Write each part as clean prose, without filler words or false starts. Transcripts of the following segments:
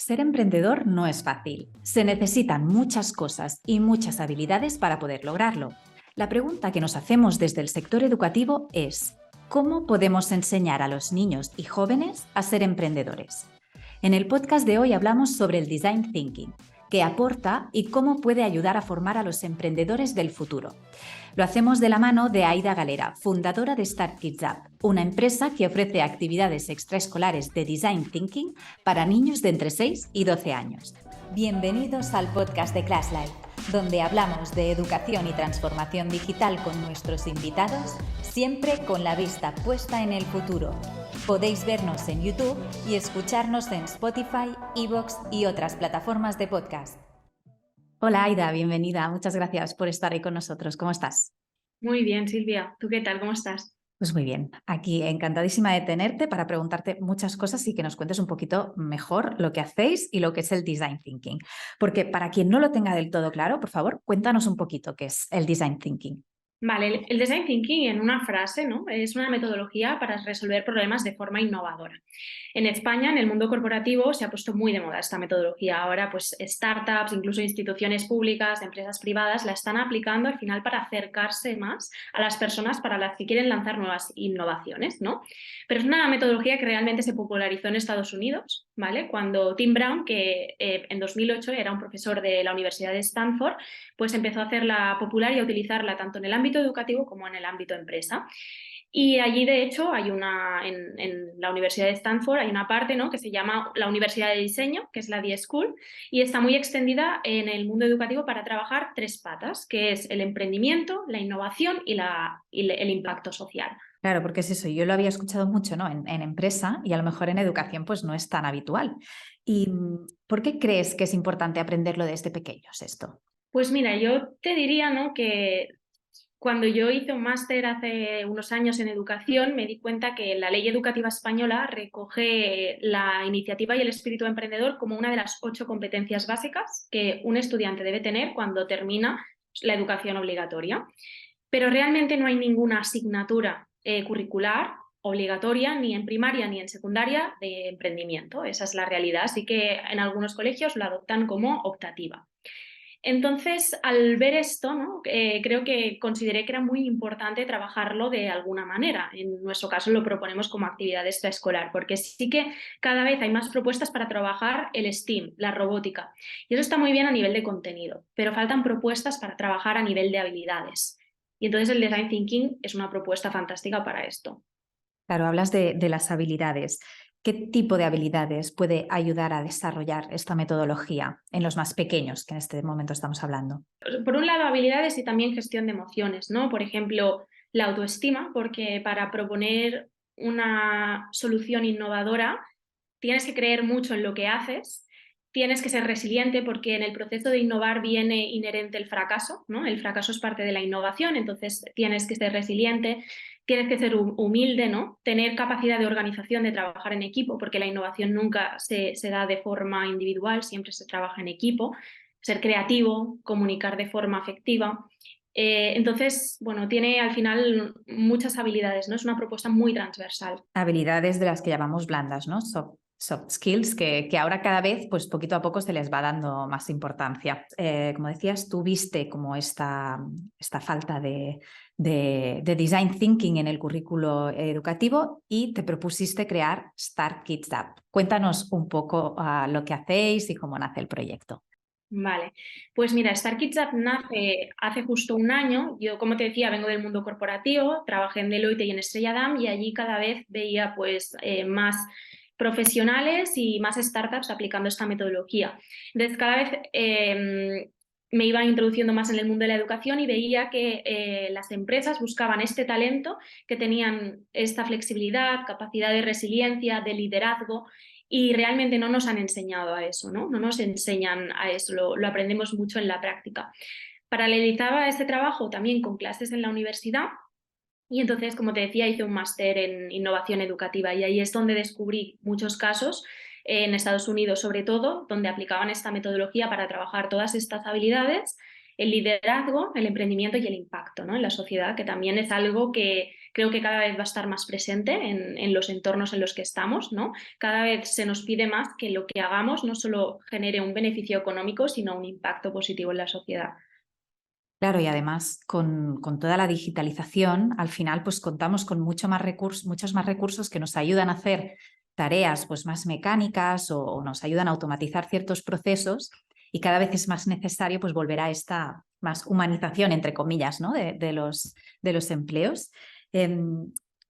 Ser emprendedor no es fácil. Se necesitan muchas cosas y muchas habilidades para poder lograrlo. La pregunta que nos hacemos desde el sector educativo es: ¿cómo podemos enseñar a los niños y jóvenes a ser emprendedores? En el podcast de hoy hablamos sobre el Design Thinking, qué aporta y cómo puede ayudar a formar a los emprendedores del futuro. Lo hacemos de la mano de Aida Galera, fundadora de Start Kids Up, una empresa que ofrece actividades extraescolares de Design Thinking para niños de entre 6 y 12 años. Bienvenidos al podcast de ClassLife, donde hablamos de educación y transformación digital con nuestros invitados, siempre con la vista puesta en el futuro. Podéis vernos en YouTube y escucharnos en Spotify, iVoox y otras plataformas de podcast. Hola Aida, bienvenida. Muchas gracias por estar ahí con nosotros. ¿Cómo estás? Muy bien, Silvia. ¿Tú qué tal? ¿Cómo estás? Pues muy bien, aquí encantadísima de tenerte para preguntarte muchas cosas y que nos cuentes un poquito mejor lo que hacéis y lo que es el Design Thinking. Porque para quien no lo tenga del todo claro, por favor, cuéntanos un poquito qué es el Design Thinking. Vale, el Design Thinking en una frase, ¿no? Es una metodología para resolver problemas de forma innovadora. En España, en el mundo corporativo, se ha puesto muy de moda esta metodología. Ahora, pues startups, incluso instituciones públicas, empresas privadas, la están aplicando al final para acercarse más a las personas para las que quieren lanzar nuevas innovaciones, ¿no? Pero es una metodología que realmente se popularizó en Estados Unidos, ¿vale? Cuando Tim Brown, que en 2008 era un profesor de la Universidad de Stanford, pues empezó a hacerla popular y a utilizarla tanto en el ámbito educativo como en el ámbito empresa. Y allí, de hecho, hay en la Universidad de Stanford hay una parte, ¿no?, que se llama la Universidad de Diseño, que es la D-School, y está muy extendida en el mundo educativo para trabajar tres patas, que es el emprendimiento, la innovación y el impacto social. Claro, porque es eso, yo lo había escuchado mucho, ¿no? En empresa y a lo mejor en educación pues no es tan habitual. ¿Y por qué crees que es importante aprenderlo desde pequeños esto? Pues mira, yo te diría, ¿no?, que cuando yo hice un máster hace unos años en educación, me di cuenta que la ley educativa española recoge la iniciativa y el espíritu emprendedor como una de las 8 competencias básicas que un estudiante debe tener cuando termina la educación obligatoria. Pero realmente no hay ninguna asignatura curricular obligatoria ni en primaria ni en secundaria de emprendimiento. Esa es la realidad. Así que en algunos colegios la adoptan como optativa. Entonces, al ver esto, ¿no?, creo que consideré que era muy importante trabajarlo de alguna manera. En nuestro caso lo proponemos como actividad extraescolar, porque sí que cada vez hay más propuestas para trabajar el STEAM, la robótica. Y eso está muy bien a nivel de contenido, pero faltan propuestas para trabajar a nivel de habilidades. Y entonces el Design Thinking es una propuesta fantástica para esto. Claro, hablas de las habilidades. ¿Qué tipo de habilidades puede ayudar a desarrollar esta metodología en los más pequeños, que en este momento estamos hablando? Por un lado, habilidades y también gestión de emociones, ¿no? Por ejemplo, la autoestima, porque para proponer una solución innovadora tienes que creer mucho en lo que haces, tienes que ser resiliente porque en el proceso de innovar viene inherente el fracaso, ¿no? El fracaso es parte de la innovación, entonces tienes que ser resiliente, tienes que ser humilde, ¿no? Tener capacidad de organización, de trabajar en equipo, porque la innovación nunca se da de forma individual, siempre se trabaja en equipo. Ser creativo, comunicar de forma afectiva. Entonces, bueno, tiene al final muchas habilidades, ¿no? Es una propuesta muy transversal. Habilidades de las que llamamos blandas, ¿no? Soft skills, que ahora cada vez, pues poquito a poco se les va dando más importancia. Como decías, tú viste como esta falta de design thinking en el currículo educativo y te propusiste crear Start Kids Up. Cuéntanos un poco lo que hacéis y cómo nace el proyecto. Vale, pues mira, Star Kids Up nace hace justo un año. Yo, como te decía, vengo del mundo corporativo, trabajé en Deloitte y en Estrella Damm y allí cada vez veía pues más profesionales y más startups aplicando esta metodología. Entonces, cada vez me iba introduciendo más en el mundo de la educación y veía que las empresas buscaban este talento, que tenían esta flexibilidad, capacidad de resiliencia, de liderazgo, y realmente no nos han enseñado a eso, ¿no? No nos enseñan a eso, lo aprendemos mucho en la práctica. Paralelizaba este trabajo también con clases en la universidad y entonces, como te decía, hice un máster en innovación educativa y ahí es donde descubrí muchos casos, en Estados Unidos sobre todo, donde aplicaban esta metodología para trabajar todas estas habilidades el liderazgo, el emprendimiento y el impacto, ¿no? En la sociedad, que también es algo que creo que cada vez va a estar más presente en los entornos en los que estamos, ¿no? Cada vez se nos pide más que lo que hagamos no solo genere un beneficio económico, sino un impacto positivo en la sociedad. Claro, y además con toda la digitalización, al final pues contamos con muchos más recursos que nos ayudan a hacer tareas pues más mecánicas o nos ayudan a automatizar ciertos procesos y cada vez es más necesario pues volver a esta más humanización, entre comillas, ¿no? de los empleos.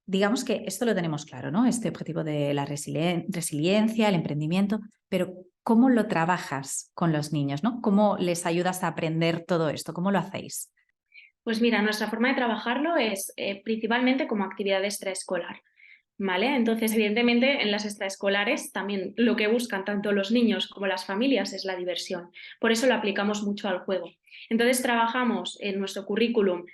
Digamos que esto lo tenemos claro, ¿no? Este objetivo de la resiliencia, el emprendimiento, pero ¿cómo lo trabajas con los niños, ¿no? ¿Cómo les ayudas a aprender todo esto? ¿Cómo lo hacéis? Pues mira, nuestra forma de trabajarlo es principalmente como actividad extraescolar. ¿Vale? Entonces, evidentemente, en las extraescolares también lo que buscan tanto los niños como las familias es la diversión. Por eso lo aplicamos mucho al juego. Entonces, trabajamos en nuestro currículum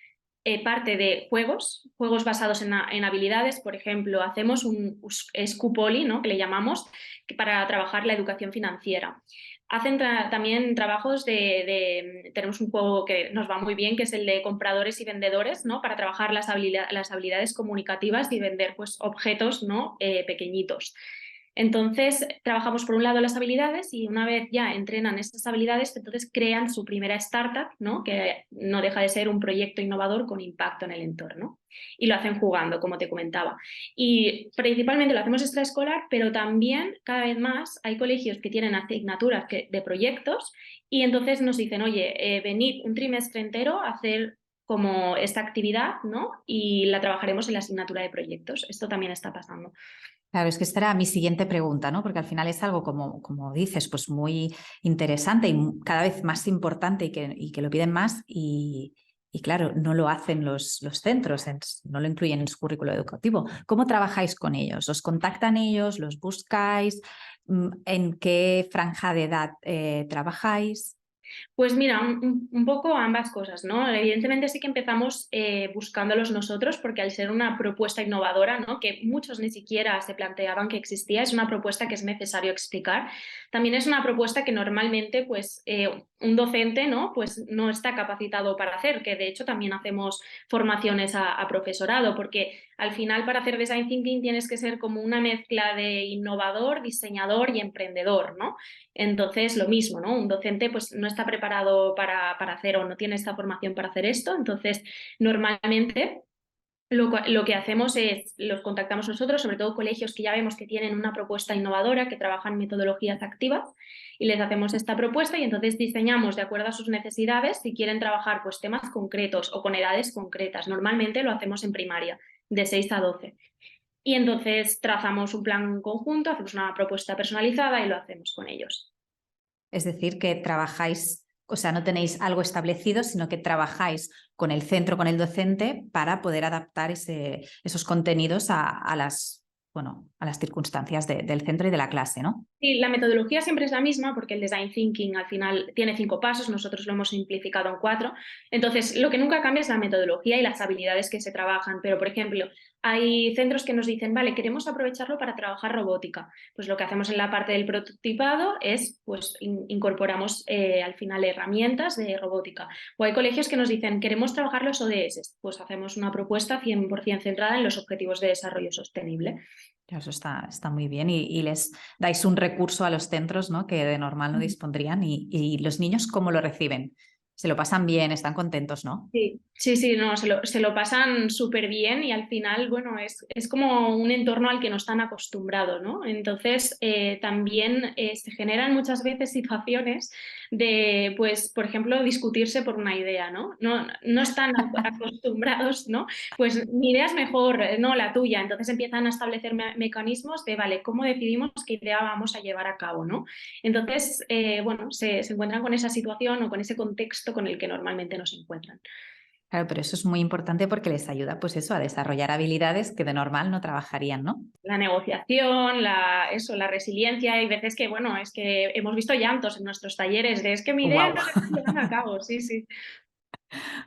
parte de juegos basados en habilidades. Por ejemplo, hacemos un Scupoli, ¿no? Que le llamamos, para trabajar la educación financiera. Hacen también trabajos tenemos un juego que nos va muy bien, que es el de compradores y vendedores, ¿no? Para trabajar las habilidades comunicativas y vender pues, objetos, ¿no? Pequeñitos. Entonces, trabajamos por un lado las habilidades y una vez ya entrenan estas habilidades, entonces crean su primera startup, ¿no? Que no deja de ser un proyecto innovador con impacto en el entorno. Y lo hacen jugando, como te comentaba. Y principalmente lo hacemos extraescolar, pero también cada vez más hay colegios que tienen asignaturas de proyectos y entonces nos dicen, oye, venid un trimestre entero a hacer como esta actividad, ¿no? Y la trabajaremos en la asignatura de proyectos. Esto también está pasando. Claro, es que esta era mi siguiente pregunta, ¿no? Porque al final es algo, como dices, pues muy interesante y cada vez más importante y que lo piden más y claro, no lo hacen los centros, no lo incluyen en su currículo educativo. ¿Cómo trabajáis con ellos? ¿Os contactan ellos? ¿Los buscáis? ¿En qué franja de edad trabajáis? Pues mira, un poco ambas cosas, ¿no? Evidentemente sí que empezamos buscándolos nosotros, porque al ser una propuesta innovadora, ¿no? Que muchos ni siquiera se planteaban que existía, es una propuesta que es necesario explicar. También es una propuesta que normalmente, pues, un docente, ¿no? Pues no está capacitado para hacer, que de hecho también hacemos formaciones a profesorado, porque al final para hacer design thinking tienes que ser como una mezcla de innovador, diseñador y emprendedor, ¿no? Entonces, lo mismo, ¿no? Un docente pues no está preparado para hacer o no tiene esta formación para hacer esto, entonces normalmente lo que hacemos es, los contactamos nosotros, sobre todo colegios que ya vemos que tienen una propuesta innovadora, que trabajan metodologías activas, y les hacemos esta propuesta y entonces diseñamos de acuerdo a sus necesidades si quieren trabajar pues temas concretos o con edades concretas. Normalmente lo hacemos en primaria, de 6 a 12. Y entonces trazamos un plan conjunto, hacemos una propuesta personalizada y lo hacemos con ellos. Es decir, que trabajáis, o sea, no tenéis algo establecido, sino que trabajáis con el centro, con el docente, para poder adaptar esos contenidos a las, bueno, a las circunstancias del centro y de la clase, ¿no? Sí, la metodología siempre es la misma porque el design thinking al final tiene 5 pasos, nosotros lo hemos simplificado en 4. Entonces, lo que nunca cambia es la metodología y las habilidades que se trabajan. Pero, por ejemplo, hay centros que nos dicen, vale, queremos aprovecharlo para trabajar robótica. Pues lo que hacemos en la parte del prototipado es, pues, incorporamos al final herramientas de robótica. O hay colegios que nos dicen, queremos trabajar los ODS. Pues hacemos una propuesta 100% centrada en los objetivos de desarrollo sostenible. Eso está muy bien y les dais un recurso a los centros, ¿no? Que de normal no dispondrían y los niños, ¿cómo lo reciben? Se lo pasan bien, están contentos, ¿no? Sí, sí, sí, no, se lo pasan súper bien y al final, bueno, es como un entorno al que no están acostumbrados, ¿no? Entonces, también se generan muchas veces situaciones de, pues, por ejemplo, discutirse por una idea, ¿no? No están acostumbrados, ¿no? Pues mi idea es mejor, no la tuya. Entonces empiezan a establecer mecanismos de, vale, ¿cómo decidimos qué idea vamos a llevar a cabo, ¿no? Entonces, bueno, se encuentran con esa situación o con ese contexto con el que normalmente no se encuentran. Claro, pero eso es muy importante porque les ayuda, pues eso, a desarrollar habilidades que de normal no trabajarían, ¿no? La negociación, la resiliencia, hay veces que, bueno, es que hemos visto llantos en nuestros talleres de es que mi idea Wow. no se está llevando a cabo, sí, sí.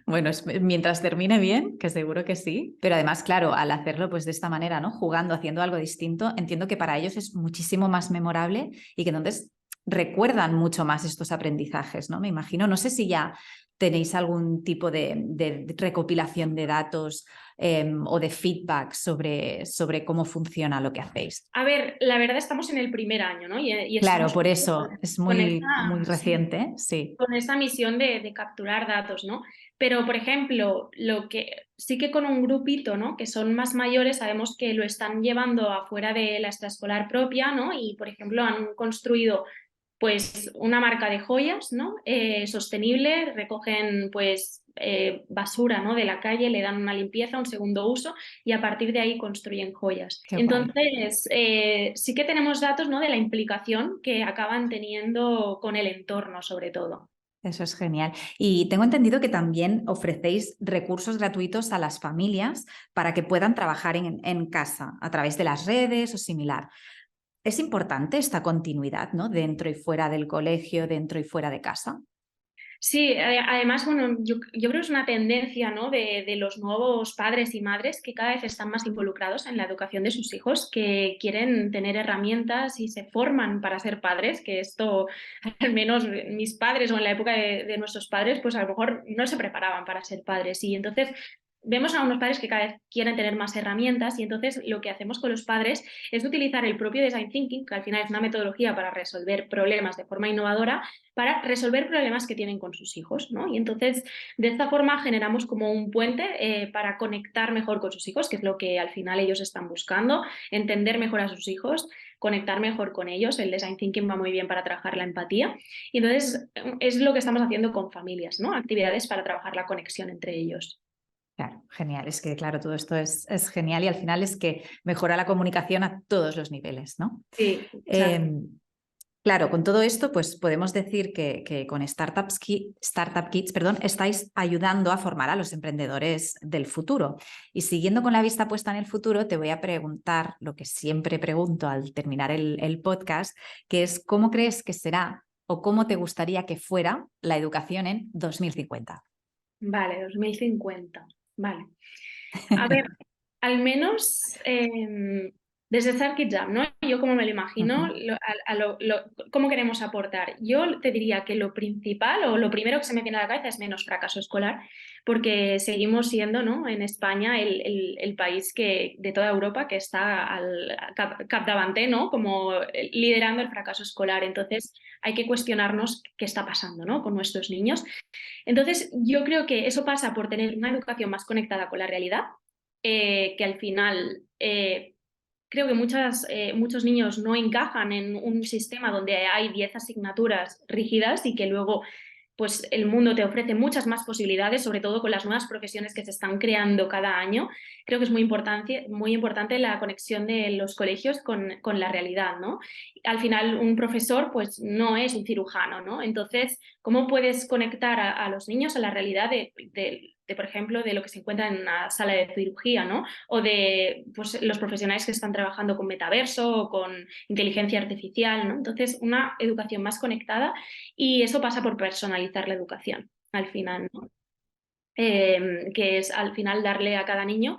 Bueno, mientras termine bien, que seguro que sí, pero además, claro, al hacerlo pues de esta manera, ¿no? Jugando, haciendo algo distinto, entiendo que para ellos es muchísimo más memorable y que entonces recuerdan mucho más estos aprendizajes, ¿no? Me imagino, no sé si ya tenéis algún tipo de recopilación de datos o de feedback sobre cómo funciona lo que hacéis. A ver, la verdad estamos en el primer año, ¿no? Y Claro, estamos por eso es con muy reciente, sí. con esa misión de capturar datos, ¿no? Pero, por ejemplo, lo que sí que con un grupito, ¿no? Que son más mayores, sabemos que lo están llevando afuera de la extraescolar propia, ¿no? Y, por ejemplo, han construido pues una marca de joyas, ¿no? Sostenible, recogen pues basura, ¿no? De la calle, le dan una limpieza, un segundo uso y a partir de ahí construyen joyas. Qué guay. Entonces, sí que tenemos datos, ¿no? De la implicación que acaban teniendo con el entorno, sobre todo. Eso es genial. Y tengo entendido que también ofrecéis recursos gratuitos a las familias para que puedan trabajar en casa a través de las redes o similar. Es importante esta continuidad, ¿no? Dentro y fuera del colegio, dentro y fuera de casa. Sí, además, bueno, yo creo que es una tendencia, ¿no? de los nuevos padres y madres que cada vez están más involucrados en la educación de sus hijos, que quieren tener herramientas y se forman para ser padres, que esto, al menos mis padres o en la época de nuestros padres, pues a lo mejor no se preparaban para ser padres. Y entonces vemos a unos padres que cada vez quieren tener más herramientas y entonces lo que hacemos con los padres es utilizar el propio Design Thinking, que al final es una metodología para resolver problemas de forma innovadora, para resolver problemas que tienen con sus hijos, ¿no? Y entonces, de esta forma generamos como un puente para conectar mejor con sus hijos, que es lo que al final ellos están buscando, entender mejor a sus hijos, conectar mejor con ellos. El Design Thinking va muy bien para trabajar la empatía. Y entonces, es lo que estamos haciendo con familias, ¿no? Actividades para trabajar la conexión entre ellos. Claro, genial. Es que, claro, todo esto es genial y al final es que mejora la comunicación a todos los niveles, ¿no? Sí, exacto. Claro, con todo esto, pues podemos decir que con Startup Kids, perdón, estáis ayudando a formar a los emprendedores del futuro. Y siguiendo con la vista puesta en el futuro, te voy a preguntar lo que siempre pregunto al terminar el podcast, que es ¿cómo crees que será o cómo te gustaría que fuera la educación en 2050? Vale, 2050. Vale. A ver, al menos desde Start Kids Up, ¿no? Yo como me lo imagino, cómo queremos aportar. Yo te diría que lo principal o lo primero que se me viene a la cabeza es menos fracaso escolar, porque seguimos siendo, ¿no? En España el país de toda Europa que está al capdavante, ¿no? Como liderando el fracaso escolar. Entonces hay que cuestionarnos qué está pasando, ¿no? Con nuestros niños. Entonces, yo creo que eso pasa por tener una educación más conectada con la realidad, que al final creo que muchos niños no encajan en un sistema donde hay 10 asignaturas rígidas y que luego pues, el mundo te ofrece muchas más posibilidades, sobre todo con las nuevas profesiones que se están creando cada año. Creo que es muy importante la conexión de los colegios con la realidad, ¿no? Al final, un profesor pues, no es un cirujano, ¿no? Entonces, ¿cómo puedes conectar a los niños a la realidad por ejemplo, de lo que se encuentra en una sala de cirugía, ¿no? O de pues, los profesionales que están trabajando con metaverso o con inteligencia artificial, ¿no? Entonces, una educación más conectada y eso pasa por personalizar la educación, al final, ¿no? Que es al final darle a cada niño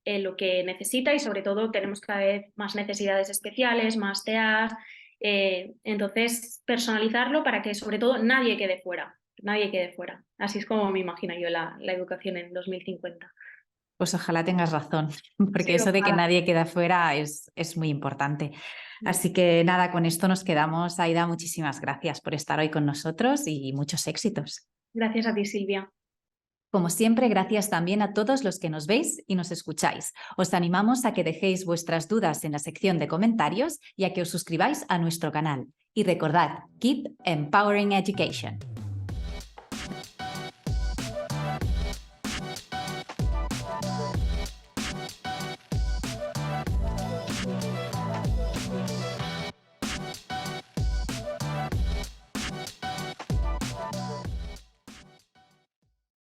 lo que necesita y sobre todo tenemos cada vez más necesidades especiales, más TEAs, entonces personalizarlo para que sobre todo nadie quede fuera. Nadie quede fuera. Así es como me imagino yo la educación en 2050. Pues ojalá tengas razón, Sí, porque eso de que ojalá. nadie queda fuera es muy importante. Sí. Así que nada, con esto nos quedamos. Aida, muchísimas gracias por estar hoy con nosotros y muchos éxitos. Gracias a ti, Silvia. Como siempre, gracias también a todos los que nos veis y nos escucháis. Os animamos a que dejéis vuestras dudas en la sección de comentarios y a que os suscribáis a nuestro canal. Y recordad, keep empowering education.